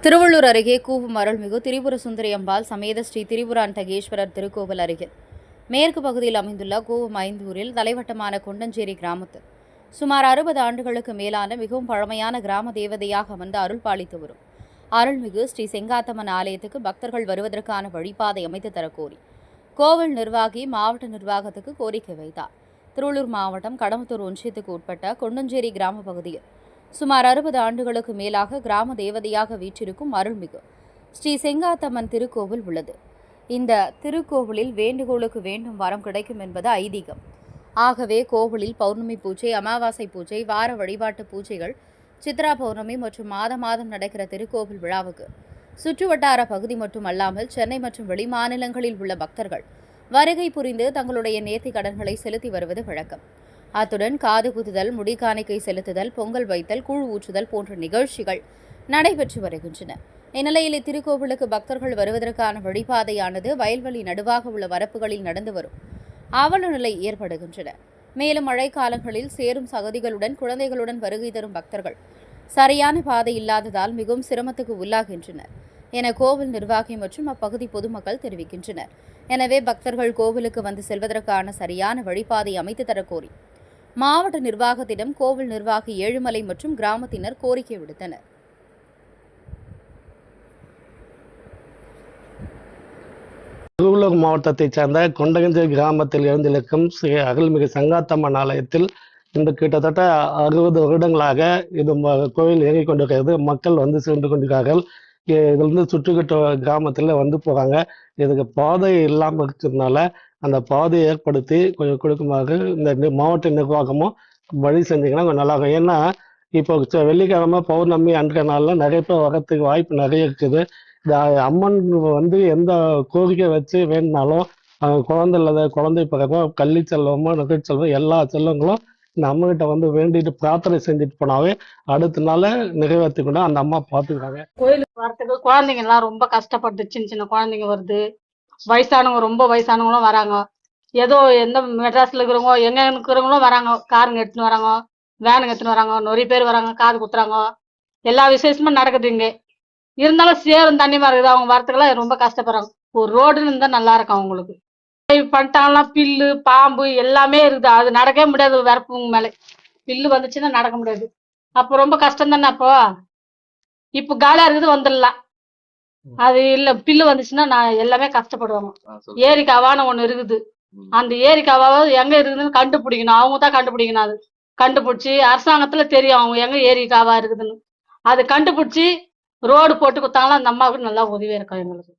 திருவள்ளூர் அருகே கூவும் அருள்மிகு திரிபுர சுந்தரி அம்பாள் சமேத ஸ்ரீ திரிபுராந்தகேஸ்வரர் திருக்கோவில் அருகே மேற்கு பகுதியில் அமைந்துள்ள கூவும் ஐந்தூரில் தலைவட்டமான கொண்டஞ்சேரி கிராமத்தில் சுமார் 60 ஆண்டுகளுக்கு மேலான மிகவும் பழமையான கிராம தேவதையாக வந்து அருள் பாலித்து வரும் அருள்மிகு ஸ்ரீ செங்காத்தம்மன் ஆலயத்துக்கு பக்தர்கள் வருவதற்கான வழிபாதை அமைத்து தரக்கோரி கோவில் நிர்வாகி மாவட்ட நிர்வாகத்துக்கு கோரிக்கை வைத்தார். திருவள்ளூர் மாவட்டம் கடம்பத்தூர் ஒன்றியத்துக்கு உட்பட்ட கொண்டஞ்சேரி கிராம பகுதியில் சுமார் 60 ஆண்டுகளுக்கு மேலாக கிராம தேவதையாக வீற்றிருக்கும் அருள்மிகு ஸ்ரீ செங்காத்தம்மன் திருக்கோவில் உள்ளது. இந்த திருக்கோவிலில் வேண்டுகோளுக்கு வேண்டும் வரம் கிடைக்கும் என்பது ஐதீகம். ஆகவே கோவிலில் பௌர்ணமி பூஜை, அமாவாசை பூஜை, வார வழிபாட்டு பூஜைகள், சித்ரா பௌர்ணமி மற்றும் மாதம் நடக்கிற திருக்கோவில் விழாவுக்கு சுற்றுவட்டார பகுதி மட்டுமல்லாமல் சென்னை மற்றும் வெளிமாநிலங்களில் உள்ள பக்தர்கள் வருகை புரிந்து தங்களுடைய நேர்த்திக் கடன்களை செலுத்தி வருவது வழக்கம். அத்துடன் காது குத்துதல், முடிக்காணிக்கை செலுத்துதல், பொங்கல் வைத்தல், கூழ் ஊற்றுதல் போன்ற நிகழ்ச்சிகள் நடைபெற்று வருகின்றன. இந்நிலையில் இத்திருக்கோவிலுக்கு பக்தர்கள் வருவதற்கான வழிபாதையானது வயல்வெளி நடுவாக உள்ள வரப்புகளில் நடந்து வரும் அவல நிலை ஏற்படுகின்றன. மேலும் மழைக்காலங்களில் சேரும் சகதிகளுடன் குழந்தைகளுடன் வருகை தரும் பக்தர்கள் சரியான பாதை இல்லாததால் மிகவும் சிரமத்துக்கு உள்ளாகின்றனர் என கோவில் நிர்வாகி மற்றும் அப்பகுதி பொதுமக்கள் தெரிவிக்கின்றனர். எனவே பக்தர்கள் கோவிலுக்கு வந்து செல்வதற்கான சரியான வழிபாதை அமைத்து தரக்கோரி மாவட்ட நிர்வாகத்திடம் கோவில் நிர்வாகி ஏழுமலை மற்றும் கிராமத்தினர் கோரிக்கை விடுத்தனர். திருவள்ளூர் மாவட்டத்தைச் சேர்ந்த கொண்டகஞ்சேரி கிராமத்தில் எழுந்திருக்கும் ஸ்ரீ அருள்மிகு செங்காத்தம்மன் ஆலயத்தில் இன்று கிட்டத்தட்ட 60 வருடங்களாக இது கோயில் இயங்கிக் கொண்டிருக்கிறது. மக்கள் வந்து சென்று கொண்டிருக்கிறார்கள். இதுலேருந்து சுற்றுக்கிட்ட கிராமத்தில் வந்து போகிறாங்க. இதுக்கு பாதை இல்லாமல் இருக்கிறதுனால அந்த பாதையை ஏற்படுத்தி கொஞ்சம் கொடுக்குமாறு இந்த மாவட்ட நிர்வாகமும் வழி செஞ்சீங்கன்னா கொஞ்சம் நல்லா இருக்கும். ஏன்னா இப்போ வெள்ளிக்கிழமை பௌர்ணமி அன்றைய நாளில் நிறைய பேர் வரத்துக்கு வாய்ப்பு நிறைய இருக்குது. இந்த அம்மன் வந்து எந்த கோரிக்கை வச்சு வேணுனாலும் குழந்தை இல்லாத குழந்தை பிறக்கும், கல்வி செல்வமோ நகை செல்வம் எல்லா செல்வங்களும் இந்த அம்மகிட்ட வந்து வேண்டிட்டு பிரார்த்தனை செஞ்சுட்டு போனாவே அடுத்த நாள் நிறைவேற்றிக்கணும் அந்த அம்மா பார்த்துக்கிறாங்க. கோயிலுக்கு வரத்துக்கு குழந்தைங்க எல்லாம் ரொம்ப கஷ்டப்பட்டு சின்ன குழந்தைங்க வருது, வயசானவங்க ரொம்ப வயசானவங்களும் வராங்க. ஏதோ எந்த மெட்ராஸ்ல இருக்கிறவங்க எங்க இருக்கிறவங்களும் வராங்க. காருங்க எடுத்துன்னு வராங்க, வேனுங்க எடுத்துன்னு வராங்க, நிறைய பேர் வராங்க, காது குத்துறாங்க, எல்லா விசேஷமும் நடக்குது இங்க. இருந்தாலும் சேரும் தண்ணிமா இருக்குது, அவங்க வரத்துக்கெல்லாம் ரொம்ப கஷ்டப்படுறாங்க. ஒரு ரோடுன்னு இருந்தா நல்லா இருக்கும் அவங்களுக்கு. பண்ணிட்டாங்கன்னா பில்லு பாம்பு எல்லாமே இருக்குது, அது நடக்கவே முடியாது. வரப்புங்க மேலே பில்லு வந்துச்சுன்னா நடக்க முடியாது. அப்போ ரொம்ப கஷ்டம் தானே. இப்போ காலியா இருக்குது வந்துடலாம். அது இல்ல பில்லு வந்துச்சுன்னா நான் எல்லாமே கஷ்டப்படுவாங்க. ஏரி காவான்னு ஒண்ணு இருக்குது, அந்த ஏரி காவாவது எங்க இருக்குதுன்னு கண்டுபிடிக்கணும். அவங்க தான் கண்டுபிடிக்கணும். அது கண்டுபிடிச்சி அரசாங்கத்துல தெரியும் அவங்க எங்க ஏரி காவா இருக்குதுன்னு. அது கண்டுபிடிச்சி ரோடு போட்டு கொடுத்தாங்களா அந்த அம்மாவுக்கு நல்லா உதவியா இருக்கும் எங்களுக்கு.